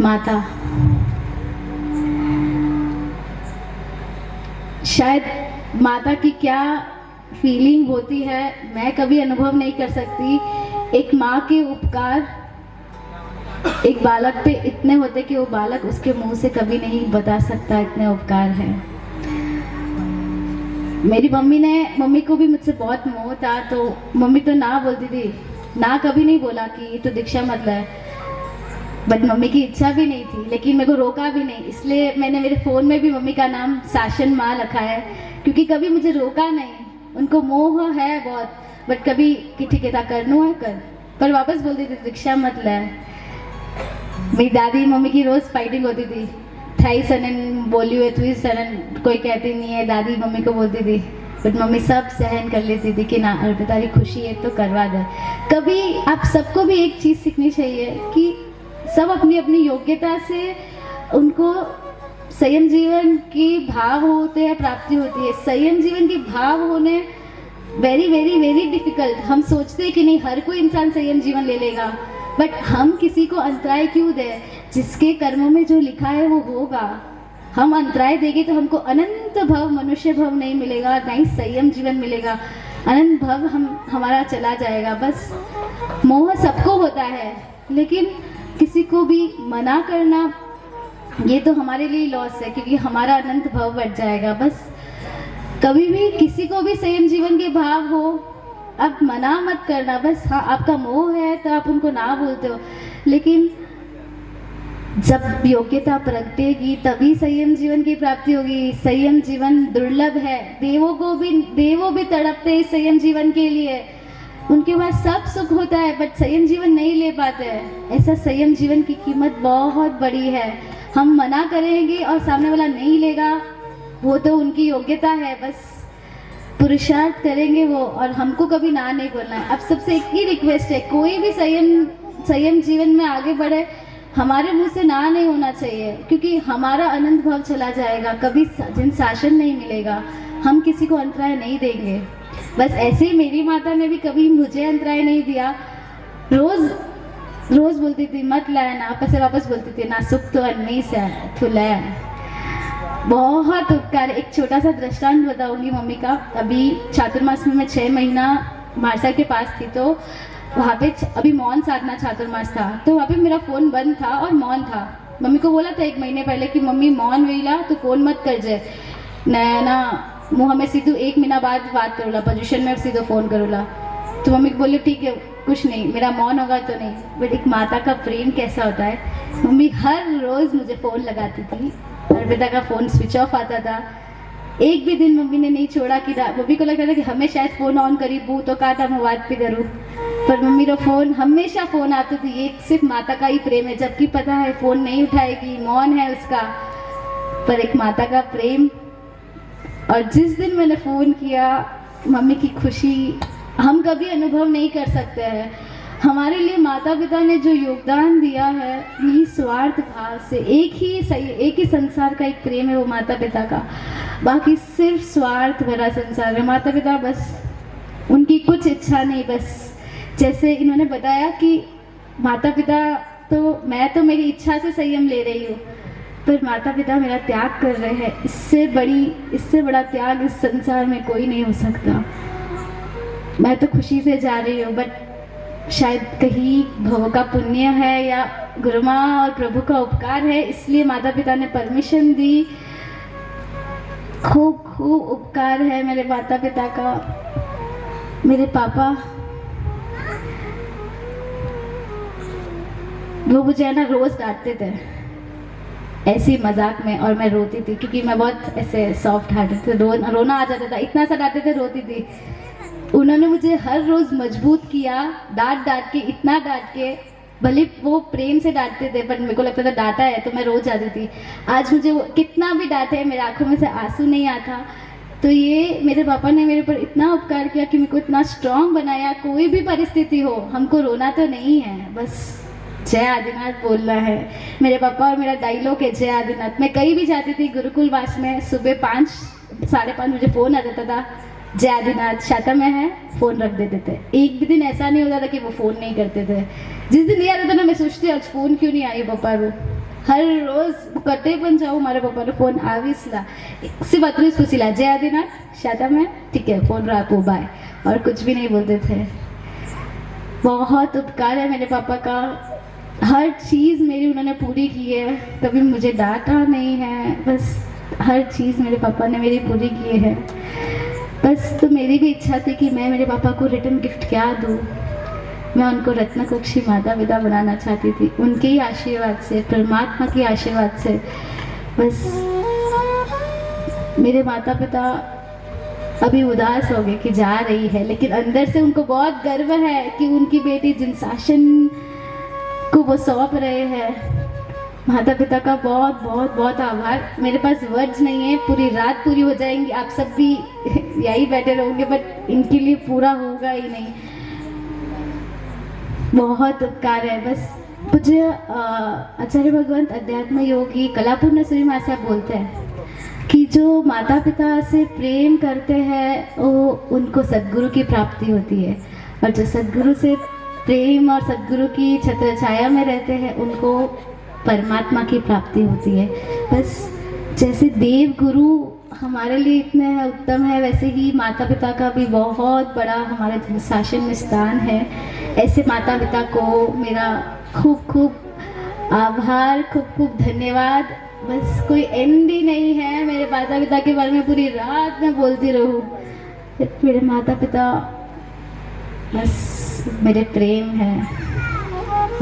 माता। शायद माता की क्या फीलिंग होती है मैं कभी अनुभव नहीं कर सकती। एक माँ के उपकार एक बालक पे इतने होते कि वो बालक उसके मुंह से कभी नहीं बता सकता, इतने उपकार है। मेरी मम्मी को भी मुझसे बहुत मोह था, तो मम्मी तो ना बोलती थी, ना कभी नहीं बोला कि तो दीक्षा मत ले, बट मम्मी की इच्छा भी नहीं थी, लेकिन मेरे को रोका भी नहीं। इसलिए मैंने मेरे फ़ोन में भी मम्मी का नाम शासन माँ रखा है, क्योंकि कभी मुझे रोका नहीं। उनको मोह है बहुत, बट कभी कि ठीक है करनू है कर, पर वापस बोलती थी दीक्षा मत ले। मेरी दादी मम्मी की रोज़ फाइटिंग होती थी, थाई सनन बोली हुए तुझी सनन कोई कहती नहीं है, दादी मम्मी को बोलती थी, बट मम्मी सब सहन कर लेती थी कि ना अर्पिता की खुशी है तो करवा दे। कभी आप सबको भी एक चीज़ सीखनी चाहिए कि सब अपनी अपनी योग्यता से उनको संयम जीवन की भाव होते हैं, प्राप्ति होती है। संयम जीवन की भाव होने वेरी वेरी वेरी डिफिकल्ट। हम सोचते हैं कि नहीं हर कोई इंसान संयम जीवन ले लेगा, बट हम किसी को अंतराय क्यों दें? जिसके कर्मों में जो लिखा है वो होगा। हम अंतराय देंगे तो हमको अनंत भव मनुष्य भव नहीं मिलेगा, ना ही संयम जीवन मिलेगा। अनंत भव हमारा चला जाएगा। बस मोह सबको होता है, लेकिन किसी को भी मना करना ये तो हमारे लिए लॉस है, क्योंकि हमारा अनंत भव बढ़ जाएगा। बस कभी भी किसी को भी संयम जीवन के भाव हो, आप मना मत करना। बस हाँ आपका मोह है तो आप उनको ना बोलते हो, लेकिन जब योग्यता प्रगटेगी तभी संयम जीवन की प्राप्ति होगी। संयम जीवन दुर्लभ है, देवों भी तड़पते हैं संयम जीवन के लिए। उनके पास सब सुख होता है, बट संयम जीवन नहीं ले पाते हैं। ऐसा संयम जीवन की कीमत बहुत बड़ी है। हम मना करेंगे और सामने वाला नहीं लेगा, वो तो उनकी योग्यता है। बस पुरुषार्थ करेंगे वो, और हमको कभी ना नहीं बोलना है। अब सबसे एक ही रिक्वेस्ट है, कोई भी संयम जीवन में आगे बढ़े, हमारे मुंह से ना नहीं होना चाहिए, क्योंकि हमारा अनंत भाव चला जाएगा, कभी जिन शासन नहीं मिलेगा। हम किसी को अंतराय नहीं देंगे। बस ऐसे ही मेरी माता ने भी कभी मुझे अंतराय नहीं दिया। रोज बोलती थी मत लाया ना, वापस बोलती थी ना सुख तो अन्नी से तू लाया। बहुत उपकार। एक छोटा सा दृष्टांत बताऊंगी मम्मी का। अभी चातुर्मास में मैं 6 महीना मारसा के पास थी, तो वहाँ पे अभी मौन साधना चातुर्मास था, तो वहाँ पे मेरा फ़ोन बंद था और मौन था। मम्मी को बोला था 1 महीने पहले कि मम्मी मौन वेला तो फ़ोन मत कर जाए ना, मुँह में सीधो 1 महीना बाद बात करूला, पोजिशन में सीधो फ़ोन करूला। तो मम्मी को बोली ठीक है कुछ नहीं, मेरा मौन होगा तो नहीं। बट एक माता का प्रेम कैसा होता है। मम्मी हर रोज़ मुझे फ़ोन लगाती थी, अर्पिता का फ़ोन स्विच ऑफ आता था। एक भी दिन मम्मी ने नहीं छोड़ा कि मम्मी को लगता था कि हमें शायद फ़ोन ऑन करी बू तो कहा था मैं बात भी करूँ, पर मम्मी का फ़ोन हमेशा फ़ोन आती थी। ये सिर्फ माता का ही प्रेम है, जबकि पता है फ़ोन नहीं उठाएगी, मौन है उसका, पर एक माता का प्रेम। और जिस दिन मैंने फ़ोन किया, मम्मी की खुशी हम कभी अनुभव नहीं कर सकते हैं। हमारे लिए माता पिता ने जो योगदान दिया है निस्वार्थ भाव से, एक ही संसार का एक प्रेम है वो माता पिता का, बाकी सिर्फ स्वार्थ भरा संसार है। माता पिता बस उनकी कुछ इच्छा नहीं, बस जैसे इन्होंने बताया कि माता पिता तो मैं तो मेरी इच्छा से संयम ले रही हूँ, पर माता पिता मेरा त्याग कर रहे हैं। इससे बड़ा त्याग इस संसार में कोई नहीं हो सकता। मैं तो खुशी से जा रही हूँ, बट शायद कहीं भव का पुण्य है या गुरु माँ और प्रभु का उपकार है, इसलिए माता पिता ने परमिशन दी। खूब खूब उपकार है मेरे माता पिता का। मेरे पापा वो मुझे ना रोज डांटते थे ऐसी मजाक में, और मैं रोती थी क्योंकि मैं बहुत ऐसे सॉफ्ट हार्टेड थी। रोना आ जाता था, इतना सा डांटते थे रोती थी। उन्होंने मुझे हर रोज मजबूत किया, डांट के, इतना डांट के, भले वो प्रेम से डांटते थे पर मेरे को लगता था डांटा है तो मैं रोज जाती थी। आज मुझे वो कितना भी डांटे मेरे आंखों में से आंसू नहीं आता। तो ये मेरे पापा ने मेरे पर इतना उपकार किया कि मेरे को इतना स्ट्रांग बनाया। कोई भी परिस्थिति हो हमको रोना तो नहीं है, बस जय आदिनाथ बोलना है। मेरे पापा और मेरा डायलॉग है जय आदिनाथ। मैं कहीं भी जाती थी गुरुकुल वास में, सुबह 5 साढ़े 5 बजे फ़ोन आ जाता था, जय आदिनाथ शाखा में है, फ़ोन रख देते थे। एक भी दिन ऐसा नहीं होता था कि वो फ़ोन नहीं करते थे। जिस दिन नहीं आता था ना मैं सोचती आज फ़ोन क्यों नहीं आई पापा को, हर रोज कटे पण जाऊ મારા પપ્પાનો ફોન આવીસલા सिर्फ अतरीस पूछीला जय आदिनाथ शादा में ठीक है फोन रखो बाय और कुछ भी नहीं बोलते थे। बहुत उपकार है मेरे पापा का, हर चीज़ मेरी उन्होंने पूरी की है, कभी मुझे डांटा नहीं है, बस हर चीज़ मेरे पापा ने मेरी पूरी की है। बस तो मेरी भी इच्छा थी कि मैं मेरे पापा को रिटर्न गिफ्ट क्या दूँ। मैं उनको रत्नकुक्षी माता पिता बनाना चाहती थी, उनके ही आशीर्वाद से, परमात्मा के आशीर्वाद से। बस मेरे माता पिता अभी उदास हो गए कि जा रही है, लेकिन अंदर से उनको बहुत गर्व है कि उनकी बेटी जिन शासन को वो सौंप रहे हैं। माता पिता का बहुत बहुत बहुत आभार। मेरे पास वर्ड्स नहीं है, पूरी रात पूरी हो जाएंगी, आप सब भी यही बैठे रहोगे, बट इनके लिए पूरा होगा ही नहीं। बहुत उपकार है। बस मुझे आचार्य भगवंत अध्यात्म योगी कलापूर्ण श्री माँ साहब बोलते हैं कि जो माता पिता से प्रेम करते हैं वो उनको सद्गुरु की प्राप्ति होती है, और जो सद्गुरु से प्रेम और सद्गुरु की छत्र छाया में रहते हैं उनको परमात्मा की प्राप्ति होती है। बस जैसे देव गुरु हमारे लिए इतने उत्तम है, वैसे ही माता पिता का भी बहुत बड़ा हमारे शासन में स्थान है। ऐसे माता पिता को मेरा खूब खूब आभार, खूब खूब धन्यवाद। बस कोई एंड ही नहीं है, मेरे माता पिता के बारे में पूरी रात मैं बोलती रहूँ। मेरे माता पिता बस मेरे प्रेम है,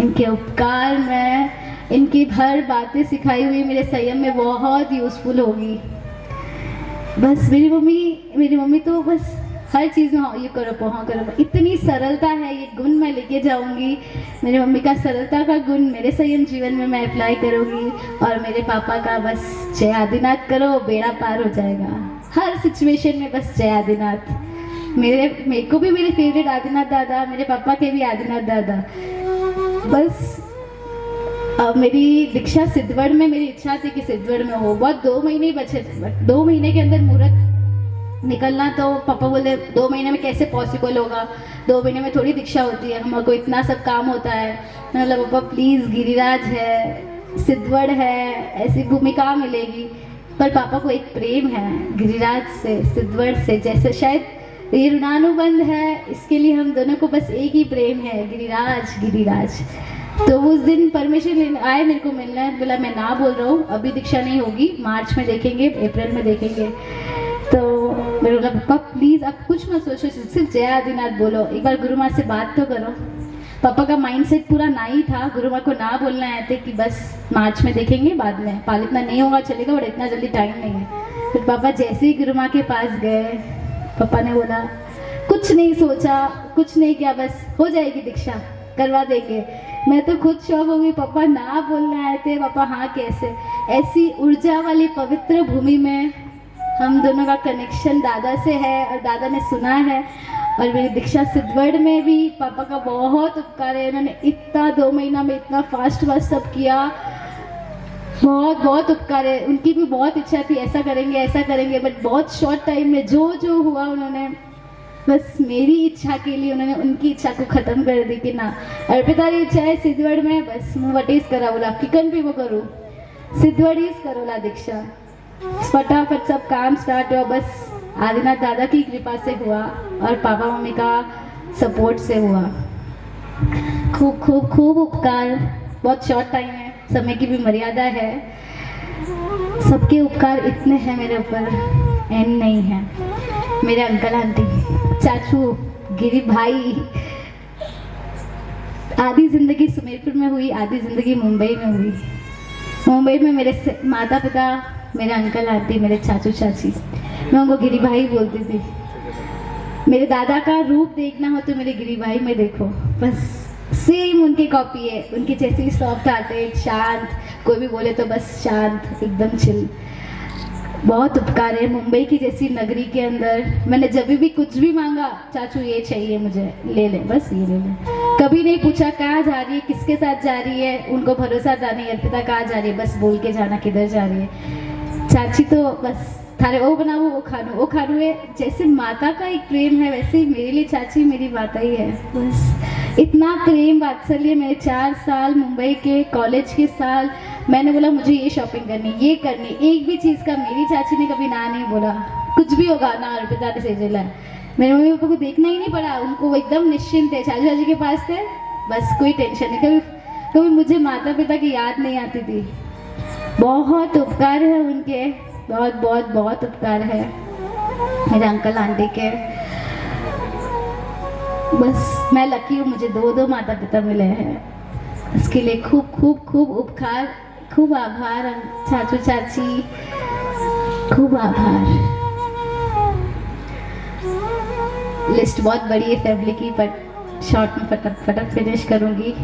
इनके उपकार में, इनकी हर बातें सिखाई हुई मेरे संयम में बहुत यूज़फुल होगी। बस मेरी मम्मी तो बस हर चीज़ में ये करो हाँ करो, इतनी सरलता है, ये गुण मैं लेके जाऊंगी। मेरी मम्मी का सरलता का गुण मेरे संयम जीवन में मैं अप्लाई करूंगी, और मेरे पापा का बस जय आदिनाथ करो, बेड़ा पार हो जाएगा हर सिचुएशन में। बस जय आदिनाथ। मेरे को भी मेरे फेवरेट आदिनाथ दादा, मेरे पापा के भी आदिनाथ दादा। बस मेरी दीक्षा सिद्धवड़ में, मेरी इच्छा थी कि सिद्धवड़ में हो। बहुत 2 महीने ही बचे थे, बट 2 महीने के अंदर मुहूर्त निकलना, तो पापा बोले 2 महीने में कैसे पॉसिबल होगा, 2 महीने में थोड़ी दीक्षा होती है, हमको इतना सब काम होता है। मैंने बोला पापा प्लीज़, गिरिराज है, सिद्धवड़ है, ऐसी भूमिका मिलेगी। पर पापा को एक प्रेम है गिरिराज से, सिद्धवड़ से, जैसे शायद ये ऋणानुबंध है, इसके लिए हम दोनों को बस एक ही प्रेम है, गिरिराज गिरिराज। तो उस दिन परमिशन आए मेरे को मिलना है, बोला मैं ना बोल रहा हूँ, अभी दीक्षा नहीं होगी, मार्च में देखेंगे, अप्रैल में देखेंगे। तो मैंने बोला पापा प्लीज़ आप कुछ मत सोचो, सिर्फ जय आदिनाथ बोलो, एक बार गुरु माँ से बात तो करो। पापा का माइंडसेट पूरा ना ही था, गुरु माँ को ना बोलना आए थे कि बस मार्च में देखेंगे, बाद में पाल इतना नहीं होगा चलेगा, बट इतना जल्दी टाइम नहीं है। फिर पापा जैसे ही गुरु माँ के पास गए, पापा ने बोला कुछ नहीं सोचा, कुछ नहीं किया, बस हो जाएगी दीक्षा, करवा देंगे। मैं तो खुद शौक हो गई, पापा ना बोलने आए थे, पापा हाँ कैसे। ऐसी ऊर्जा वाली पवित्र भूमि में हम दोनों का कनेक्शन दादा से है, और दादा ने सुना है। और मेरी दीक्षा सिद्धवड़ में भी पापा का बहुत उपकार है, उन्होंने इतना 2 महीना में इतना फास्ट सब किया, बहुत बहुत उपकार है। उनकी भी बहुत इच्छा थी ऐसा करेंगे, बट बहुत शॉर्ट टाइम में जो हुआ, उन्होंने बस मेरी इच्छा के लिए उन्होंने उनकी इच्छा को ख़त्म कर दी कि ना अर्पितारी इच्छा है सिद्धवड़ में, बस मैं वटीज करा बोला, किकन भी वो करूँ, सिद्धवड़ीज करोला दीक्षा। फटाफट सब काम स्टार्ट हुआ, बस आदिनाथ दादा की कृपा से हुआ और पापा मम्मी का सपोर्ट से हुआ। खूब खूब खूब उपकार, बहुत शॉर्ट टाइम है, समय की भी मर्यादा है, सबके उपकार इतने हैं मेरे ऊपर, एंड नहीं है। मेरे अंकल आंटी, चाचू, गिरी भाई, आधी जिंदगी सुमेरपुर में हुई, आधी जिंदगी मुंबई में हुई। मुंबई में मेरे माता पिता, मेरे अंकल आंटी, मेरे चाचू चाची, मैं उनको गिरी भाई बोलती थी। मेरे दादा का रूप देखना हो तो मेरे गिरी भाई में देखो, बस सेम उनकी कॉपी है, उनकी जैसी सॉफ्ट हार्टेड, शांत, कोई भी बोले तो बस शांत, एकदम चिल। बहुत उपकार है। मुंबई की जैसी नगरी के अंदर मैंने जब भी कुछ भी मांगा, चाचू ये चाहिए मुझे, ले ले, बस ये ले ले। कभी नहीं पूछा कहाँ जा रही है, किसके साथ जा रही है, उनको भरोसा था नहीं अर्पिता कहाँ जा रही है, बस बोल के जाना किधर जा रही है। चाची तो बस थारे वो बनाओ, वो खानू है। जैसे माता का एक प्रेम है, वैसे ही मेरे लिए चाची मेरी माता ही है। बस इतना प्रेम वात्सल्य मेरे 4 साल मुंबई के कॉलेज के साल। मैंने बोला मुझे ये शॉपिंग करनी, ये करनी, एक भी चीज़ का मेरी चाची ने कभी ना नहीं बोला। कुछ भी होगा ना अर्पिता ने सेजल है, मेरे मम्मी पापा को देखना ही नहीं पड़ा। उनको वो एकदम निश्चिंत थे, चाचू चाची के पास थे, बस कोई टेंशन नहीं। कभी कभी मुझे माता पिता की याद नहीं आती थी। बहुत उपकार है उनके, बहुत बहुत बहुत उपकार है मेरे अंकल आंटी के। बस मैं लकी हूँ, मुझे 2 माता पिता मिले हैं। इसके लिए खूब खूब खूब उपकार, खूब आभार चाचू चाची, खूब आभार। लिस्ट बहुत बड़ी है फैमिली की, पर शॉर्ट में फटाफट फिनिश करूँगी।